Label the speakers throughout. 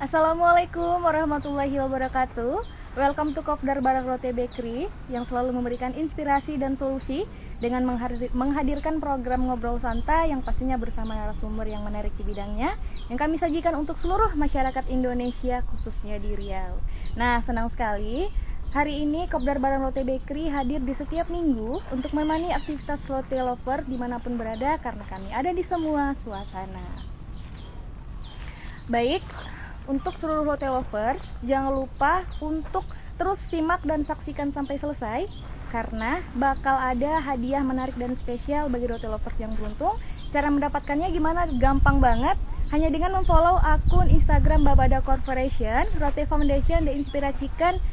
Speaker 1: Assalamualaikum warahmatullahi wabarakatuh. Welcome to Kopdar Barang Rote Bakery yang selalu memberikan inspirasi dan solusi dengan menghadirkan program ngobrol santai yang pastinya bersama narasumber yang menarik di bidangnya yang kami sajikan untuk seluruh masyarakat Indonesia khususnya di Riau. Nah, senang sekali hari ini Kopdar Barang Rote Bakery hadir di setiap minggu untuk menemani aktivitas rote lover dimanapun berada karena kami ada di semua suasana. Baik, untuk seluruh rote lovers, jangan lupa untuk terus simak dan saksikan sampai selesai karena bakal ada hadiah menarik dan spesial bagi rote lovers yang beruntung. Cara mendapatkannya gimana? Gampang banget, hanya dengan memfollow akun Instagram Babada Corporation, Rote Foundation, The Inspirachicken,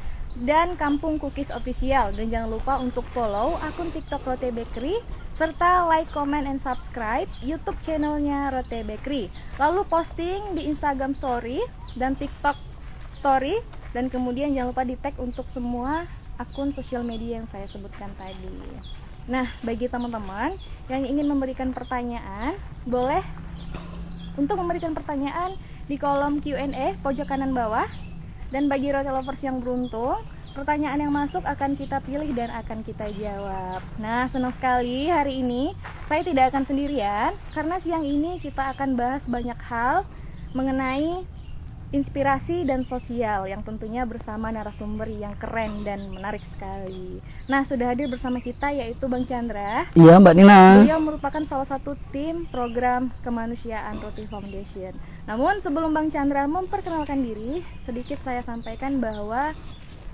Speaker 1: dan Kampung Cookies Official. Dan jangan lupa untuk follow akun TikTok Rote Bakery serta like, comment, and subscribe YouTube channelnya Rote Bakery. Lalu posting di Instagram Story dan TikTok Story, dan kemudian jangan lupa di tag untuk semua akun sosial media yang saya sebutkan tadi. Nah, bagi teman-teman yang ingin memberikan pertanyaan, boleh untuk memberikan pertanyaan di kolom Q&A pojok kanan bawah. Dan bagi rote lovers yang beruntung, pertanyaan yang masuk akan kita pilih dan akan kita jawab. Nah, senang sekali hari ini saya tidak akan sendirian karena siang ini kita akan bahas banyak hal mengenai inspirasi dan sosial yang tentunya bersama narasumber yang keren dan menarik sekali. Nah, sudah hadir bersama kita yaitu Bang Chandra.
Speaker 2: Iya, Mbak Nina.
Speaker 1: Beliau merupakan salah satu tim program kemanusiaan Rote Foundation. Namun sebelum Bang Chandra memperkenalkan diri, sedikit saya sampaikan bahwa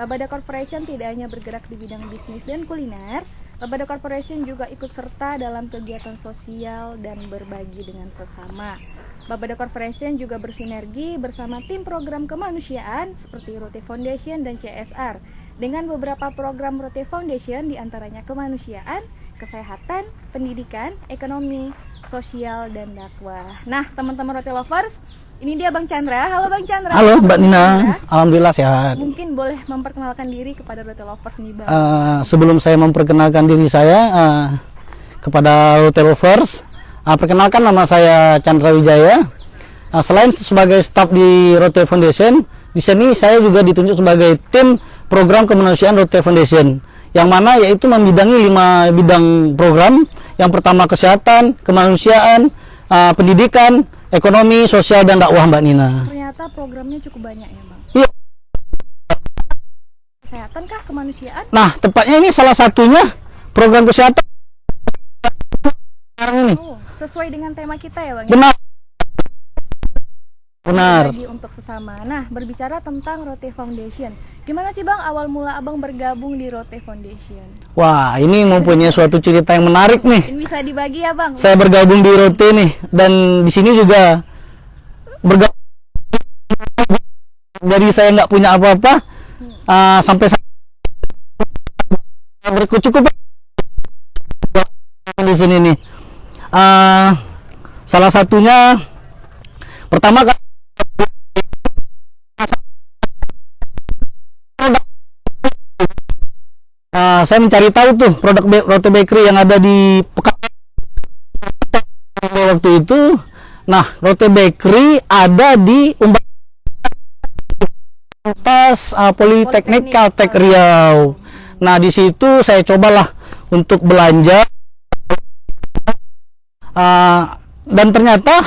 Speaker 1: Babada Corporation tidak hanya bergerak di bidang bisnis dan kuliner, Babada Corporation juga ikut serta dalam kegiatan sosial dan berbagi dengan sesama. Babada Corporation juga bersinergi bersama tim program kemanusiaan seperti Rote Foundation dan CSR dengan beberapa program Rote Foundation diantaranya kemanusiaan, kesehatan, pendidikan, ekonomi, sosial, dan dakwah. Nah, teman-teman Rote Lovers, ini dia Bang Chandra. Halo Bang Chandra.
Speaker 2: Halo Mbak Nina. Alhamdulillah sehat.
Speaker 1: Mungkin boleh memperkenalkan diri kepada Rote Lovers nih Bang.
Speaker 2: Sebelum saya memperkenalkan diri saya kepada Rote Lovers, perkenalkan nama saya Chandra Wijaya. Selain sebagai staf di Rote Foundation, di sini saya juga ditunjuk sebagai tim program kemanusiaan Rote Foundation, yang mana yaitu membidangi 5 bidang program. Yang pertama kesehatan, kemanusiaan, pendidikan, ekonomi, sosial, dan dakwah, Mbak Nina.
Speaker 1: Ternyata programnya cukup banyak ya Bang.
Speaker 2: Iya.
Speaker 1: Kesehatan kah, kemanusiaan?
Speaker 2: Nah, tepatnya ini salah satunya program kesehatan sekarang ini.
Speaker 1: Sesuai dengan tema kita ya Bang.
Speaker 2: Benar. Benar.
Speaker 1: Berbagi untuk sesama. Nah, berbicara tentang Rote Foundation, gimana sih Bang awal mula Abang bergabung di Rote Foundation?
Speaker 2: Wah, ini mempunyai suatu cerita yang menarik nih.
Speaker 1: Ini bisa dibagi ya Bang?
Speaker 2: Saya bergabung di Rote nih, dan di sini juga bergabung dari saya nggak punya apa-apa sampai berkecukupan di sini nih. Salah satunya pertama saya mencari tahu tuh produk Rote Bakery yang ada di Pekanbaru waktu itu. Nah, Rote Bakery ada di Universitas Politeknik Caltech Riau. Nah, di situ saya cobalah untuk belanja dan ternyata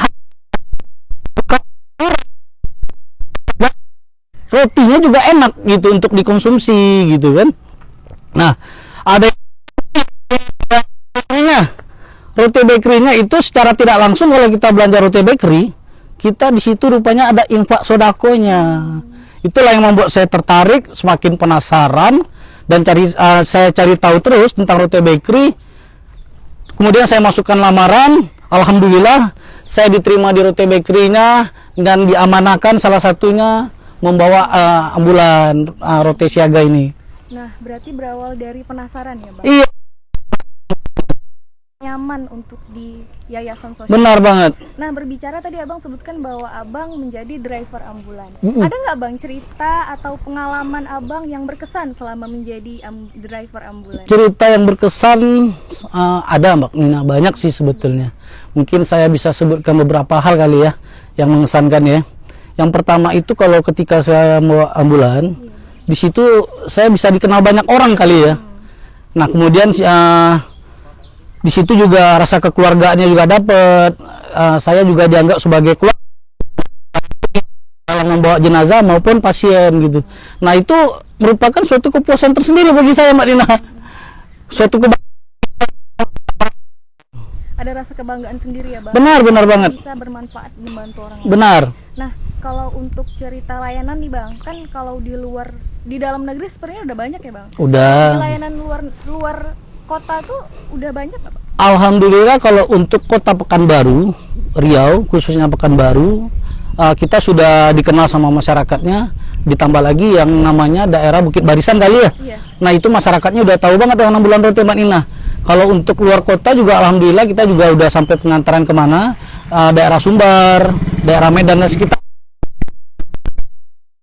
Speaker 2: rotinya juga enak gitu untuk dikonsumsi gitu kan. Nah, ada Rote Bakery-nya itu secara tidak langsung kalau kita belanja Rote Bakery, kita di situ rupanya ada infak sodakonya. Itulah yang membuat saya tertarik, semakin penasaran, dan saya cari tahu terus tentang Rote Bakery. Kemudian saya masukkan lamaran, alhamdulillah saya diterima di Rote Bakery-nya dan diamanahkan salah satunya membawa ambulan rote siaga ini.
Speaker 1: Nah, berarti berawal dari penasaran ya Bang?
Speaker 2: Iya.
Speaker 1: Nyaman untuk di yayasan sosial.
Speaker 2: Benar banget.
Speaker 1: Nah, berbicara tadi Abang sebutkan bahwa Abang menjadi driver ambulan. Ada nggak Bang cerita atau pengalaman Abang yang berkesan selama menjadi driver ambulan?
Speaker 2: Cerita yang berkesan ada Mbak Nina, banyak sih sebetulnya. Mungkin saya bisa sebutkan beberapa hal kali ya yang mengesankan ya. Yang pertama itu kalau ketika saya mau ambulan, di situ saya bisa dikenal banyak orang kali ya. Nah kemudian di situ juga rasa kekeluargaannya juga dapat. Saya juga dianggap sebagai keluarga dalam membawa jenazah maupun pasien gitu. Nah itu merupakan suatu kepuasan tersendiri bagi saya, Mbak Dina. Suatu
Speaker 1: Ada rasa kebanggaan sendiri ya Bang.
Speaker 2: benar banget.
Speaker 1: Bisa bermanfaat membantu orang lain.
Speaker 2: Benar.
Speaker 1: Nah, kalau untuk cerita layanan nih Bang, kan kalau di dalam negeri sebenarnya udah banyak ya Bang. Di
Speaker 2: Udah.
Speaker 1: layanan luar kota tuh udah banyak nggak Bang?
Speaker 2: Alhamdulillah kalau untuk kota Pekanbaru, Riau, khususnya Pekanbaru, kita sudah dikenal sama masyarakatnya. Ditambah lagi yang namanya daerah Bukit Barisan kali ya.
Speaker 1: Iya.
Speaker 2: Nah itu masyarakatnya udah tahu banget dengan ambulan rote Mbak Nina. Kalau untuk luar kota juga alhamdulillah kita juga udah sampai pengantaran kemana, daerah Sumbar, daerah Medan dan sekitar.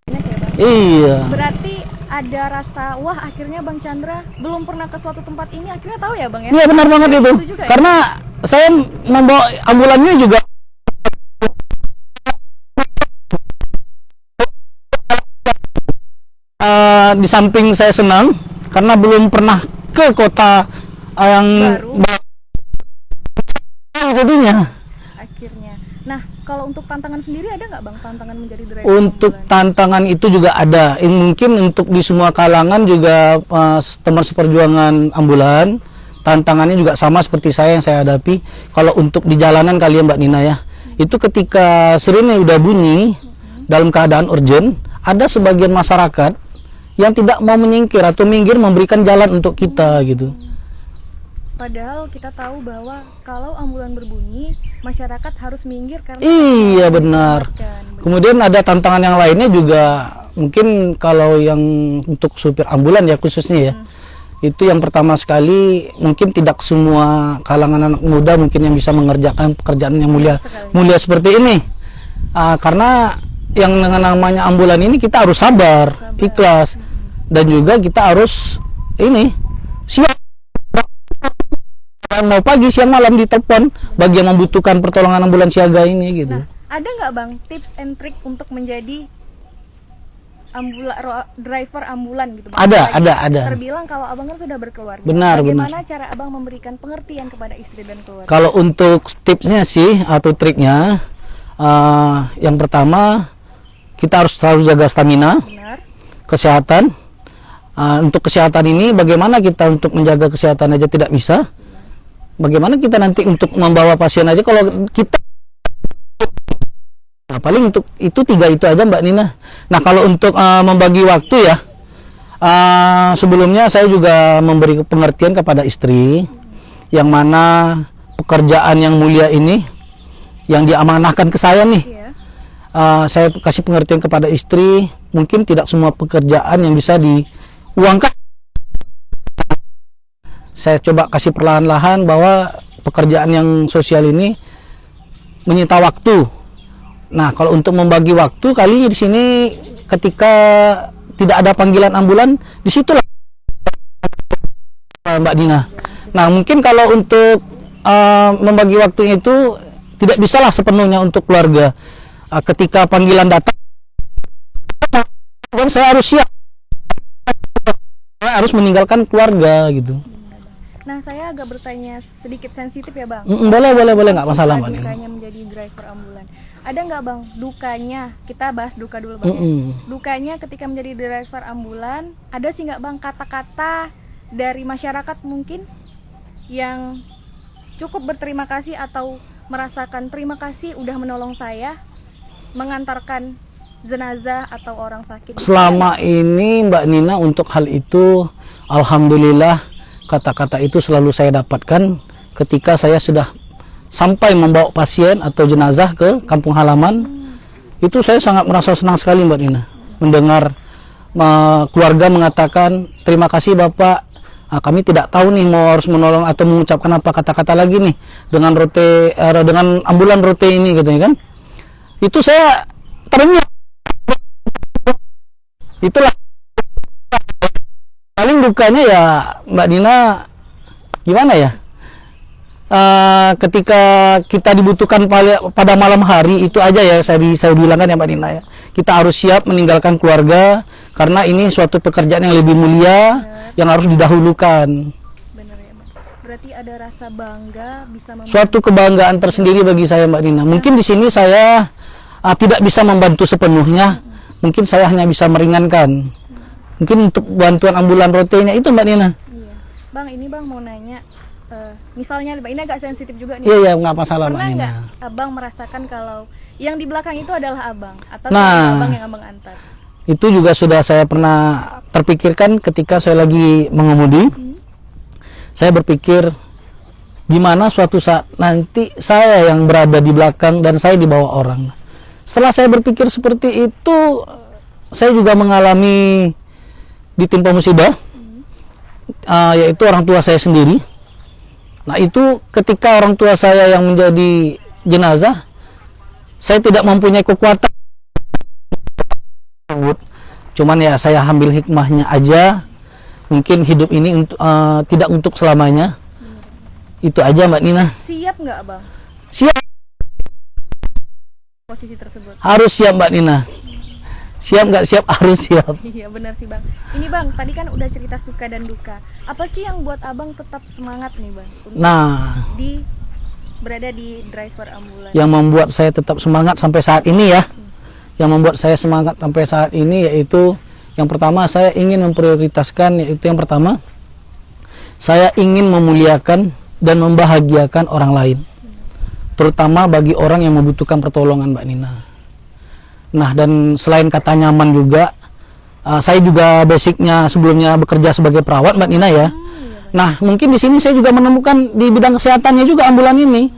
Speaker 1: Banyak ya Bang.
Speaker 2: Iya.
Speaker 1: Berarti ada rasa wah akhirnya Bang Chandra belum pernah ke suatu tempat ini akhirnya tahu ya Bang ya?
Speaker 2: Iya benar banget itu.
Speaker 1: juga ya?
Speaker 2: Karena saya membawa ambulannya juga di samping saya senang karena belum pernah ke kota yang baru jadinya.
Speaker 1: Akhirnya. Nah, kalau untuk tantangan sendiri ada nggak Bang tantangan menjadi driver
Speaker 2: Untuk
Speaker 1: ambulan?
Speaker 2: tantangan itu juga ada. Mungkin untuk di semua kalangan juga teman seperjuangan ambulan, tantangannya juga sama seperti saya yang saya hadapi. Kalau untuk di jalanan kali ya Mbak Nina ya, itu ketika sirine udah bunyi dalam keadaan urgent, ada sebagian masyarakat yang tidak mau menyingkir atau minggir memberikan jalan untuk kita gitu.
Speaker 1: Padahal kita tahu bahwa kalau ambulan berbunyi, masyarakat harus minggir karena
Speaker 2: Iya benar.
Speaker 1: diselamatkan.
Speaker 2: Kemudian ada tantangan yang lainnya juga, mungkin kalau yang untuk supir ambulan ya khususnya ya, itu yang pertama sekali mungkin tidak semua kalangan anak muda mungkin yang bisa mengerjakan pekerjaan yang mulia seperti ini. Karena yang dengan namanya ambulan ini kita harus sabar, ikhlas, dan juga kita harus ini siap. Mau pagi, siang, malam ditelepon bagi yang membutuhkan pertolongan ambulan siaga ini gitu.
Speaker 1: Nah, ada nggak Bang tips and trick untuk menjadi driver ambulan gitu Bang?
Speaker 2: Ada.
Speaker 1: Terbilang kalau Abang kan sudah berkeluarga.
Speaker 2: Benar.
Speaker 1: Bagaimana cara Abang memberikan pengertian kepada istri dan keluarga?
Speaker 2: Kalau untuk tipsnya sih atau triknya, yang pertama kita harus selalu jaga stamina,
Speaker 1: Benar.
Speaker 2: kesehatan. Untuk kesehatan ini bagaimana kita untuk menjaga kesehatan aja tidak bisa. Bagaimana kita nanti untuk membawa pasien aja kalau kita paling untuk itu 3 itu aja Mbak Nina. Nah kalau untuk membagi waktu ya, sebelumnya saya juga memberi pengertian kepada istri yang mana pekerjaan yang mulia ini yang diamanahkan ke saya nih.
Speaker 1: Iya.
Speaker 2: Saya kasih pengertian kepada istri, mungkin tidak semua pekerjaan yang bisa diuangkan. Saya coba kasih perlahan-lahan bahwa pekerjaan yang sosial ini menyita waktu. Nah, kalau untuk membagi waktu kali di sini ketika tidak ada panggilan ambulan, disitulah Mbak Dina. Nah, mungkin kalau untuk membagi waktunya itu tidak bisalah sepenuhnya untuk keluarga. Ketika panggilan datang, saya harus siap. Saya harus meninggalkan keluarga gitu.
Speaker 1: Nah, saya agak bertanya sedikit sensitif ya Bang.
Speaker 2: Boleh, nggak masalah Mbak Nina.
Speaker 1: Dukanya menjadi driver ambulan. Ada nggak Bang dukanya? Kita bahas duka dulu Bang. Ya. Dukanya ketika menjadi driver ambulan, ada sih nggak Bang kata-kata dari masyarakat mungkin yang cukup berterima kasih atau merasakan terima kasih udah menolong saya mengantarkan jenazah atau orang sakit?
Speaker 2: Selama ini Mbak Nina untuk hal itu alhamdulillah kata-kata itu selalu saya dapatkan ketika saya sudah sampai membawa pasien atau jenazah ke kampung halaman. Itu saya sangat merasa senang sekali Mbak Nina mendengar keluarga mengatakan terima kasih Bapak, kami tidak tahu nih mau harus menolong atau mengucapkan apa kata-kata lagi nih dengan dengan ambulan rote ini gitu kan. Itu saya ternyata itulah paling dukanya ya Mbak Nina, gimana ya, ketika kita dibutuhkan pada malam hari itu aja ya saya bilang kan ya Mbak Nina ya. Kita harus siap meninggalkan keluarga karena ini suatu pekerjaan yang lebih mulia yang harus didahulukan.
Speaker 1: Benar ya Bang. Berarti ada rasa bangga bisa
Speaker 2: Suatu kebanggaan tersendiri bagi saya Mbak Nina. Mungkin di sini saya tidak bisa membantu sepenuhnya. Mungkin saya hanya bisa meringankan. Mungkin untuk bantuan ambulan rotenya itu Mbak Nina.
Speaker 1: Iya. Bang, ini Bang mau nanya, misalnya ini agak sensitif juga nih.
Speaker 2: Iya, nggak masalah Mbak
Speaker 1: Pernah
Speaker 2: Nina.
Speaker 1: nggak Abang merasakan kalau yang di belakang itu adalah Abang atau
Speaker 2: Nah,
Speaker 1: Abang yang Abang antar?
Speaker 2: Itu juga sudah saya pernah terpikirkan ketika saya lagi mengemudi. Saya berpikir gimana suatu saat nanti saya yang berada di belakang dan saya dibawa orang. Setelah saya berpikir seperti itu, saya juga mengalami ditimpa musibah, yaitu orang tua saya sendiri. Nah itu ketika orang tua saya yang menjadi jenazah, saya tidak mempunyai kekuatan. Cuman ya saya ambil hikmahnya aja. Mungkin hidup ini tidak untuk selamanya. Itu aja Mbak Nina.
Speaker 1: Siap nggak Abang
Speaker 2: Siap,
Speaker 1: posisi tersebut?
Speaker 2: harus siap Mbak Nina. Siap nggak siap, harus siap.
Speaker 1: Iya benar sih Bang. Ini Bang, tadi kan udah cerita suka dan duka. Apa sih yang buat Abang tetap semangat nih Bang untuk
Speaker 2: Nah,
Speaker 1: berada di driver ambulan?
Speaker 2: yang membuat saya tetap semangat sampai saat ini ya, yang membuat saya semangat sampai saat ini yaitu yang pertama, saya ingin memprioritaskan, yaitu yang pertama, saya ingin memuliakan dan membahagiakan orang lain, terutama bagi orang yang membutuhkan pertolongan Mbak Nina. Nah, dan selain kata nyaman juga, saya juga basicnya sebelumnya bekerja sebagai perawat Mbak Nina ya. Nah, mungkin di sini saya juga menemukan di bidang kesehatannya juga ambulan ini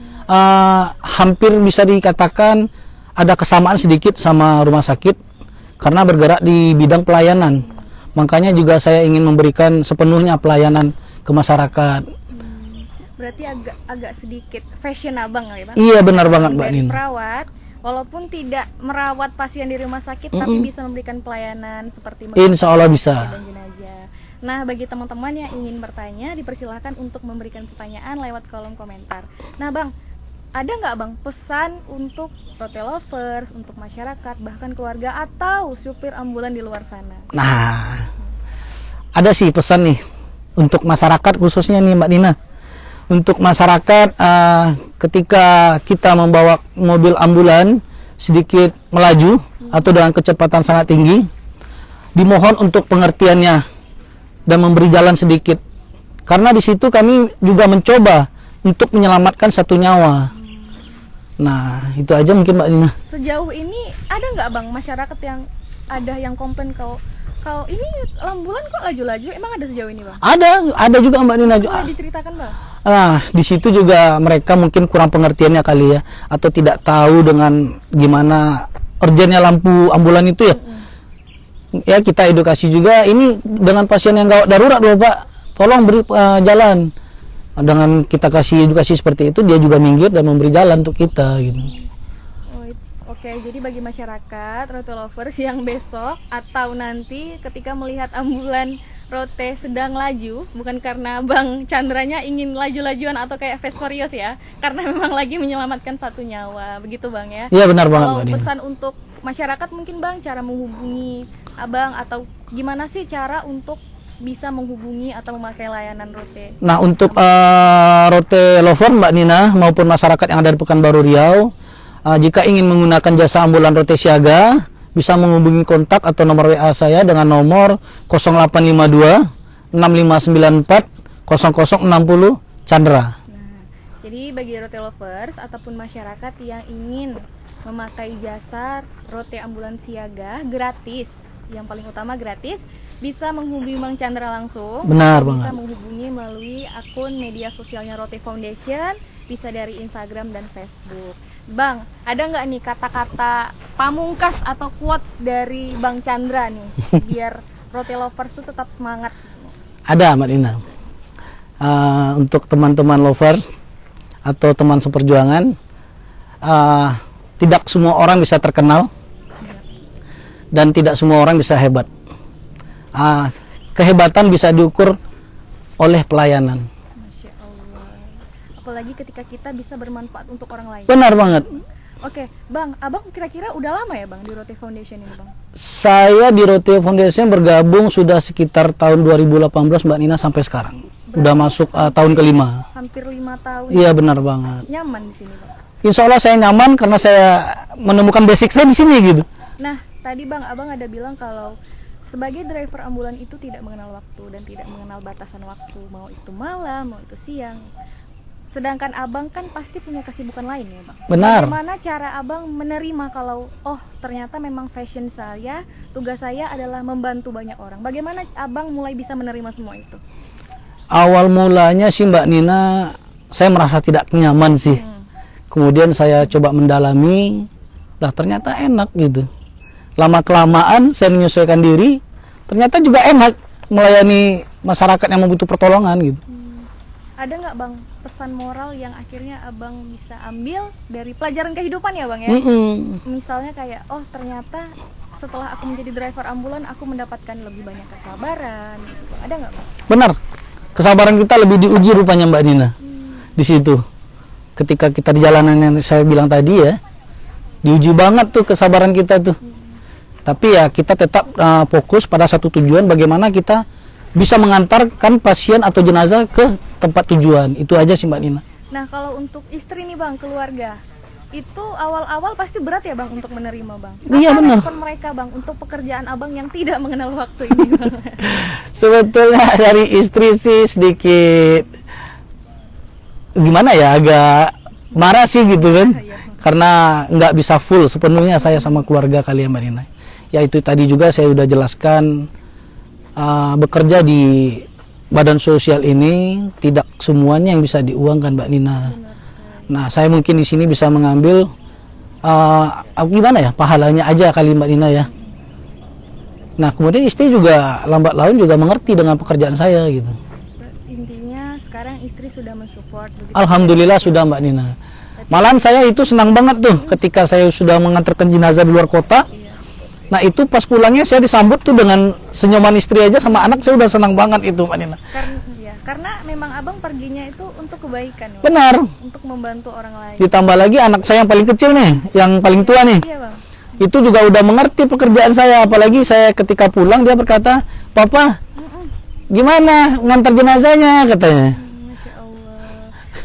Speaker 2: hampir bisa dikatakan ada kesamaan sedikit sama rumah sakit karena bergerak di bidang pelayanan. Makanya juga saya ingin memberikan sepenuhnya pelayanan ke masyarakat.
Speaker 1: Berarti agak sedikit fashion Abang ya Bang?
Speaker 2: Iya benar banget Mbak
Speaker 1: Dari
Speaker 2: Nina.
Speaker 1: perawat, walaupun tidak merawat pasien di rumah sakit, tapi bisa memberikan pelayanan seperti
Speaker 2: Insya Allah bisa.
Speaker 1: dan jenazah. Nah, bagi teman-teman yang ingin bertanya, dipersilahkan untuk memberikan pertanyaan lewat kolom komentar. Nah, Bang, ada nggak Bang pesan untuk Rote Lovers, untuk masyarakat, bahkan keluarga atau supir ambulan di luar sana?
Speaker 2: Nah, ada sih pesan nih untuk masyarakat khususnya nih Mbak Nina. Untuk masyarakat, ketika kita membawa mobil ambulan sedikit melaju atau dengan kecepatan sangat tinggi, dimohon untuk pengertiannya dan memberi jalan sedikit. Karena di situ kami juga mencoba untuk menyelamatkan satu nyawa. Nah, itu aja mungkin Mbak Nina.
Speaker 1: Sejauh ini ada nggak Bang masyarakat yang komplain kalau ini ambulan kok laju-laju? Emang ada sejauh ini Bang?
Speaker 2: Ada juga Mbak Nina.
Speaker 1: Boleh diceritakan Bang?
Speaker 2: Nah, di situ juga mereka mungkin kurang pengertiannya kali ya, atau tidak tahu dengan gimana urgennya lampu ambulan itu ya. Ya kita edukasi juga, ini dengan pasien yang gawat darurat loh Pak, tolong beri jalan. Dengan kita kasih edukasi seperti itu, dia juga minggir dan memberi jalan untuk kita gitu.
Speaker 1: Oke, jadi bagi masyarakat Rote Lovers yang besok atau nanti ketika melihat ambulan Rote sedang laju, bukan karena Bang Chandranya ingin laju-lajuan atau kayak Fast Furious ya, karena memang lagi menyelamatkan satu nyawa, begitu Bang ya?
Speaker 2: Iya benar banget
Speaker 1: Kalau
Speaker 2: Mbak Nina.
Speaker 1: pesan untuk masyarakat mungkin Bang, cara menghubungi Abang atau gimana sih cara untuk bisa menghubungi atau memakai layanan Rote?
Speaker 2: Nah, untuk Rote Lover Mbak Nina maupun masyarakat yang ada di Pekanbaru Riau, jika ingin menggunakan jasa ambulan Rote Siaga, bisa menghubungi kontak atau nomor WA saya dengan nomor 0852 6594 0060 Chandra.
Speaker 1: Nah, jadi bagi Rote Lovers ataupun masyarakat yang ingin memakai jasa Rote Ambulan Siaga gratis, yang paling utama gratis, bisa menghubungi Bang Chandra langsung.
Speaker 2: Benar
Speaker 1: bisa
Speaker 2: banget.
Speaker 1: menghubungi melalui akun media sosialnya Rote Foundation, bisa dari Instagram dan Facebook. Bang, ada nggak nih kata-kata pamungkas atau quotes dari Bang Chandra nih biar Rote Lovers itu tetap semangat?
Speaker 2: Ada Mbak Nina. Untuk teman-teman lovers atau teman seperjuangan, tidak semua orang bisa terkenal dan tidak semua orang bisa hebat. Kehebatan bisa diukur oleh pelayanan.
Speaker 1: Masya Allah. apalagi ketika kita bisa bermanfaat untuk orang lain.
Speaker 2: Benar banget.
Speaker 1: Oke, Bang, Abang kira-kira udah lama ya Bang di Rote Foundation ini Bang?
Speaker 2: Saya di Rote Foundation bergabung sudah sekitar tahun 2018 Mbak Nina sampai sekarang. Udah masuk tahun kelima.
Speaker 1: Hampir 5 tahun.
Speaker 2: Iya benar banget.
Speaker 1: Nyaman di sini Bang?
Speaker 2: Insya Allah saya nyaman karena saya menemukan basic saya di sini gitu.
Speaker 1: Nah, tadi Bang, Abang ada bilang kalau sebagai driver ambulan itu tidak mengenal waktu dan tidak mengenal batasan waktu, mau itu malam, mau itu siang. Sedangkan Abang kan pasti punya kesibukan lain ya Bang.
Speaker 2: Benar.
Speaker 1: Bagaimana cara Abang menerima kalau ternyata memang fashion saya, tugas saya adalah membantu banyak orang. Bagaimana Abang mulai bisa menerima semua itu?
Speaker 2: Awal mulanya sih Mbak Nina, saya merasa tidak nyaman sih. Kemudian saya coba mendalami, lah ternyata enak gitu. Lama kelamaan saya menyesuaikan diri, ternyata juga enak melayani masyarakat yang membutuh pertolongan gitu.
Speaker 1: Ada nggak Bang pesan moral yang akhirnya Abang bisa ambil dari pelajaran kehidupan ya Bang ya? Misalnya kayak, ternyata setelah aku menjadi driver ambulan aku mendapatkan lebih banyak kesabaran gitu. Ada nggak Bang?
Speaker 2: Benar, kesabaran kita lebih diuji rupanya Mbak Nina. Di situ ketika kita di jalanan yang saya bilang tadi ya, diuji banget tuh kesabaran kita tuh. Tapi ya kita tetap fokus pada satu tujuan, bagaimana kita bisa mengantarkan pasien atau jenazah ke tempat tujuan. Itu aja sih Mbak Nina.
Speaker 1: Nah kalau untuk istri nih Bang, keluarga, itu awal-awal pasti berat ya Bang untuk menerima Bang.
Speaker 2: Iya benar.
Speaker 1: Respon mereka Bang untuk pekerjaan Abang yang tidak mengenal waktu ini Bang?
Speaker 2: Sebetulnya dari istri sih sedikit gimana ya, agak marah sih gitu kan. Karena nggak bisa full sepenuhnya saya sama keluarga kalian Mbak Nina. Ya itu tadi juga saya udah jelaskan, bekerja di badan sosial ini tidak semuanya yang bisa diuangkan Mbak Nina. Nah saya mungkin di sini bisa mengambil gimana ya, pahalanya aja kali Mbak Nina ya. Nah kemudian istri juga lambat laun juga mengerti dengan pekerjaan saya gitu.
Speaker 1: Intinya sekarang istri sudah mensupport.
Speaker 2: Alhamdulillah sudah Mbak Nina. Malahan saya itu senang banget tuh ketika saya sudah mengantarkan jenazah di luar kota. Nah itu pas pulangnya saya disambut tuh dengan senyuman istri aja sama anak, saya udah senang banget itu Mbak Nina.
Speaker 1: Karena memang Abang perginya itu untuk kebaikan ya?
Speaker 2: Benar.
Speaker 1: Untuk membantu orang lain.
Speaker 2: Ditambah lagi anak saya yang paling kecil nih, yang paling tua nih.
Speaker 1: Iya Bang.
Speaker 2: Itu juga udah mengerti pekerjaan saya, apalagi saya ketika pulang dia berkata, "Papa, gimana ngantar jenazahnya?" katanya.
Speaker 1: Masya Allah.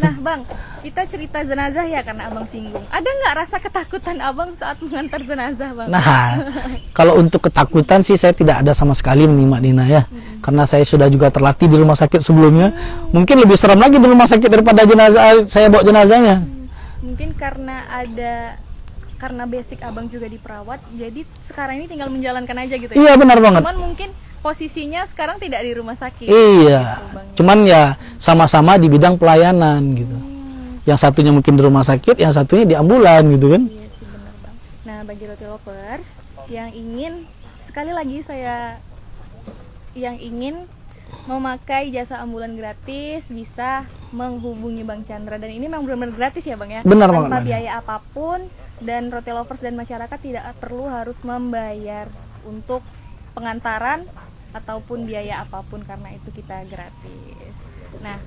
Speaker 1: Nah Bang, kita cerita jenazah ya karena Abang singgung. Ada nggak rasa ketakutan Abang saat mengantar jenazah Bang?
Speaker 2: Nah, kalau untuk ketakutan sih saya tidak ada sama sekali nih Mbak Nina ya. Karena saya sudah juga terlatih di rumah sakit sebelumnya. Mungkin lebih seram lagi di rumah sakit daripada jenazah saya bawa jenazahnya.
Speaker 1: Mungkin karena basic Abang juga diperawat, jadi sekarang ini tinggal menjalankan aja gitu ya?
Speaker 2: Iya benar banget.
Speaker 1: Cuman mungkin posisinya sekarang tidak di rumah sakit.
Speaker 2: Iya,
Speaker 1: gitu, Bang.
Speaker 2: cuman ya sama-sama di bidang pelayanan gitu. Yang satunya mungkin di rumah sakit, yang satunya di ambulan gitu kan.
Speaker 1: Iya sih benar Bang. Nah bagi Rote Lovers yang ingin, sekali lagi saya yang ingin memakai jasa ambulan gratis bisa menghubungi Bang Chandra, dan ini memang benar-benar gratis ya Bang ya.
Speaker 2: Benar
Speaker 1: tanpa
Speaker 2: banget.
Speaker 1: biaya apapun, dan Rote Lovers dan masyarakat tidak perlu harus membayar untuk pengantaran ataupun biaya apapun, karena itu kita gratis. Nah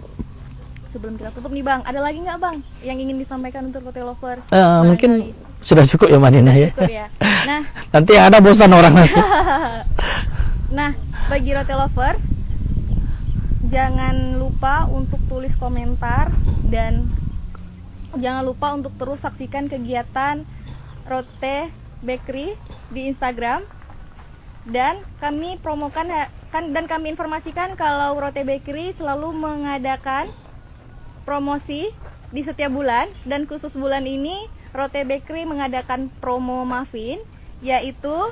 Speaker 1: sebelum kita tutup nih Bang, ada lagi nggak Bang yang ingin disampaikan untuk Rote Lovers?
Speaker 2: Mungkin sudah cukup ya Mbak Nina ya.
Speaker 1: Cukup ya. Nah,
Speaker 2: Nanti yang ada bosan orang nanti.
Speaker 1: nah bagi Rote Lovers, jangan lupa untuk tulis komentar dan jangan lupa untuk terus saksikan kegiatan Rote Bakery di Instagram. Dan kami promokan dan kami informasikan kalau Rote Bakery selalu mengadakan promosi di setiap bulan, dan khusus bulan ini Rote Bakery mengadakan promo muffin, yaitu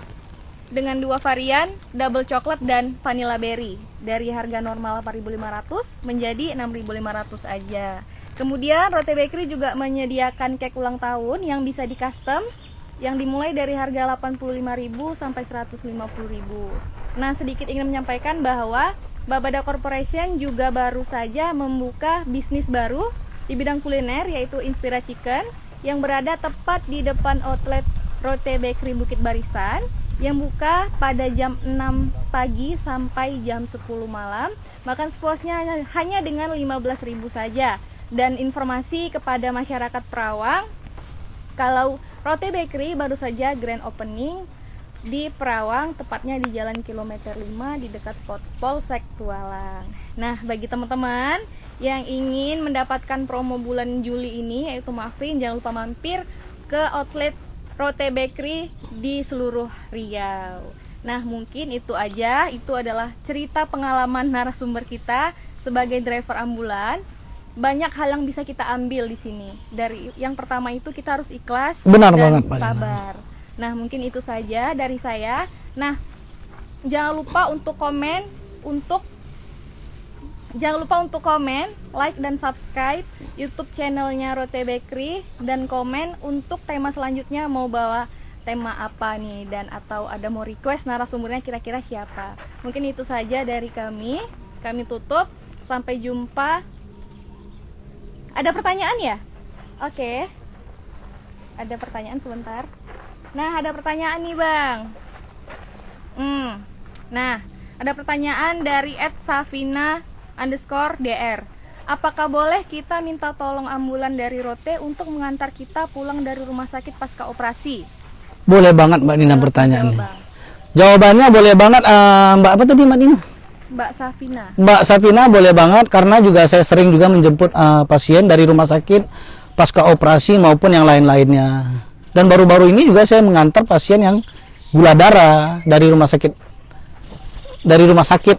Speaker 1: dengan 2 varian, double coklat dan vanilla berry, dari harga normal 4.500 menjadi 6.500 aja. Kemudian Rote Bakery juga menyediakan cake ulang tahun yang bisa di custom, yang dimulai dari harga 85.000 sampai 150.000. Nah, sedikit ingin menyampaikan bahwa Babada Corporation juga baru saja membuka bisnis baru di bidang kuliner, yaitu Inspira Chicken, yang berada tepat di depan outlet Rote Bakery Bukit Barisan, yang buka pada jam 6 pagi sampai jam 10 malam. Makan sepuasnya hanya dengan 15.000 saja. Dan informasi kepada masyarakat Perawang, kalau Rote Bakery baru saja grand opening di Perawang, tepatnya di Jalan Kilometer 5 di dekat Polsek Tualang. Nah, bagi teman-teman yang ingin mendapatkan promo bulan Juli ini, yaitu maafin, jangan lupa mampir ke outlet Rote Bakery di seluruh Riau. Nah, mungkin itu aja. Itu adalah cerita pengalaman narasumber kita sebagai driver ambulan. Banyak hal yang bisa kita ambil di sini. Dari yang pertama itu kita harus ikhlas
Speaker 2: Benar
Speaker 1: dan
Speaker 2: banget, Mbak Dina.
Speaker 1: sabar. Nah, mungkin itu saja dari saya. Nah, jangan lupa untuk komen, like dan subscribe YouTube channelnya Rote Bakery, dan komen untuk tema selanjutnya mau bawa tema apa nih, dan atau ada mau request narasumbernya kira-kira siapa. Mungkin itu saja dari kami. Kami tutup. Sampai jumpa. Ada pertanyaan ya? Oke. Ada pertanyaan sebentar. Nah, ada pertanyaan nih, Bang. Nah, ada pertanyaan dari @safina_dr. Apakah boleh kita minta tolong ambulan dari Rote untuk mengantar kita pulang dari rumah sakit pasca operasi?
Speaker 2: Boleh banget Mbak Dina
Speaker 1: Langsung
Speaker 2: pertanyaannya.
Speaker 1: jawab, Bang.
Speaker 2: Jawabannya boleh banget, Mbak apa tadi Mbak Dina?
Speaker 1: Mbak Safina.
Speaker 2: Mbak Safina boleh banget, karena juga saya sering juga menjemput pasien dari rumah sakit pasca operasi maupun yang lain-lainnya. Dan baru-baru ini juga saya mengantar pasien yang gula darah dari rumah sakit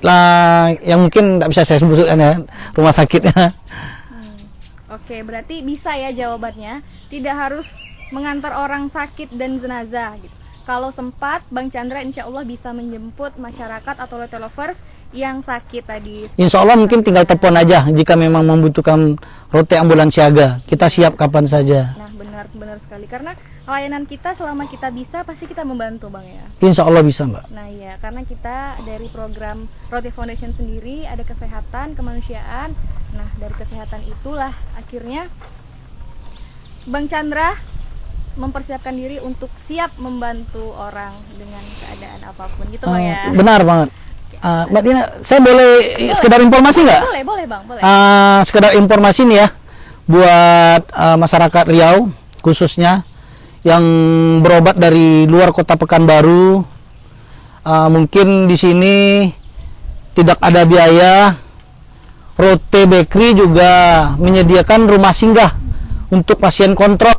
Speaker 2: lah, yang mungkin tidak bisa saya sebutkan ya rumah sakitnya.
Speaker 1: Oke, berarti bisa ya jawabannya. Tidak harus mengantar orang sakit dan jenazah gitu. Kalau sempat, Bang Chandra insya Allah bisa menjemput masyarakat atau Rote Lovers yang sakit tadi.
Speaker 2: Insya Allah mungkin tinggal telepon aja jika memang membutuhkan Rote ambulans siaga. Kita siap kapan saja.
Speaker 1: Nah, benar sekali. Karena layanan kita selama kita bisa pasti kita membantu, Bang ya.
Speaker 2: Insya Allah bisa Mbak.
Speaker 1: Nah ya, karena kita dari program Rote Foundation sendiri ada kesehatan, kemanusiaan. Nah, dari kesehatan itulah akhirnya Bang Chandra mempersiapkan diri untuk siap membantu orang dengan keadaan apapun gitu, Bang ya.
Speaker 2: Benar banget. Mbak Dina, saya boleh sekedar informasi nggak?
Speaker 1: Boleh Bang, boleh.
Speaker 2: Sekedar informasi nih ya, buat masyarakat Riau khususnya yang berobat dari luar kota Pekanbaru, mungkin di sini tidak ada biaya. Rote Bakery juga menyediakan rumah singgah untuk pasien kontrol.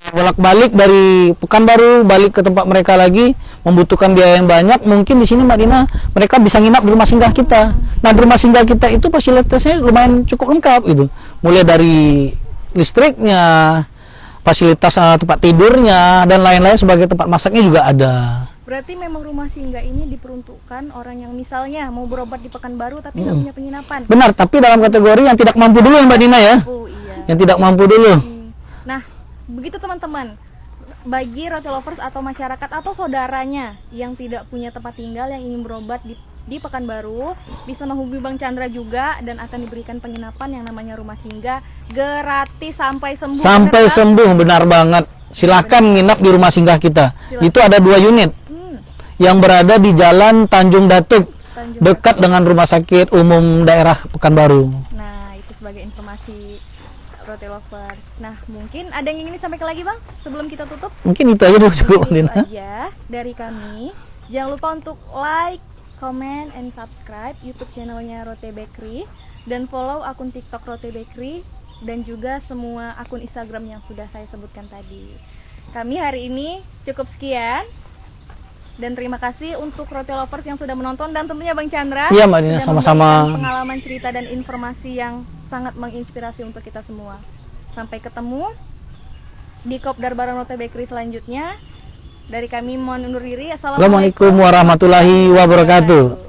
Speaker 2: Bolak-balik dari Pekanbaru balik ke tempat mereka lagi membutuhkan biaya yang banyak, mungkin di sini Mbak Dina mereka bisa nginap di rumah singgah kita. Nah, di rumah singgah kita itu fasilitasnya lumayan cukup lengkap gitu, mulai dari listriknya, fasilitas tempat tidurnya, dan lain-lain, sebagai tempat masaknya juga ada.
Speaker 1: Berarti memang rumah singgah ini diperuntukkan orang yang misalnya mau berobat di Pekanbaru tapi nggak punya penginapan.
Speaker 2: Benar, tapi dalam kategori yang tidak mampu dulu ya Mbak Dina ya.
Speaker 1: Iya.
Speaker 2: Yang tidak mampu dulu.
Speaker 1: Nah, begitu teman-teman, bagi Rote Lovers atau masyarakat atau saudaranya yang tidak punya tempat tinggal yang ingin berobat di Pekanbaru, bisa menghubungi Bang Chandra juga, dan akan diberikan penginapan yang namanya rumah singgah gratis sampai sembuh.
Speaker 2: Sampai sembuh, benar banget. Silakan nginap di rumah singgah kita.
Speaker 1: Silakan.
Speaker 2: Itu ada 2 unit yang berada di Jalan Tanjung Datuk, dekat dengan Rumah Sakit Umum Daerah Pekanbaru.
Speaker 1: Nah, itu sebagai informasi Rote Lovers. Nah, mungkin ada yang ingin disampaikan lagi, Bang, sebelum kita tutup?
Speaker 2: Mungkin itu aja dulu cukup,
Speaker 1: Itu
Speaker 2: Dina.
Speaker 1: aja dari kami. Jangan lupa untuk like, comment, and subscribe YouTube channelnya Rote Bakery, dan follow akun TikTok Rote Bakery, dan juga semua akun Instagram yang sudah saya sebutkan tadi. Kami hari ini cukup sekian, dan terima kasih untuk Rote Lovers yang sudah menonton, dan tentunya Bang Chandra.
Speaker 2: Iya Mbak Dina,
Speaker 1: sudah
Speaker 2: sama-sama.
Speaker 1: memberikan pengalaman, cerita, dan informasi yang sangat menginspirasi untuk kita semua. Sampai ketemu di Kopdar bareng Rote Bakery selanjutnya. Dari kami mohon undur diri.
Speaker 2: Assalamualaikum warahmatullahi wabarakatuh.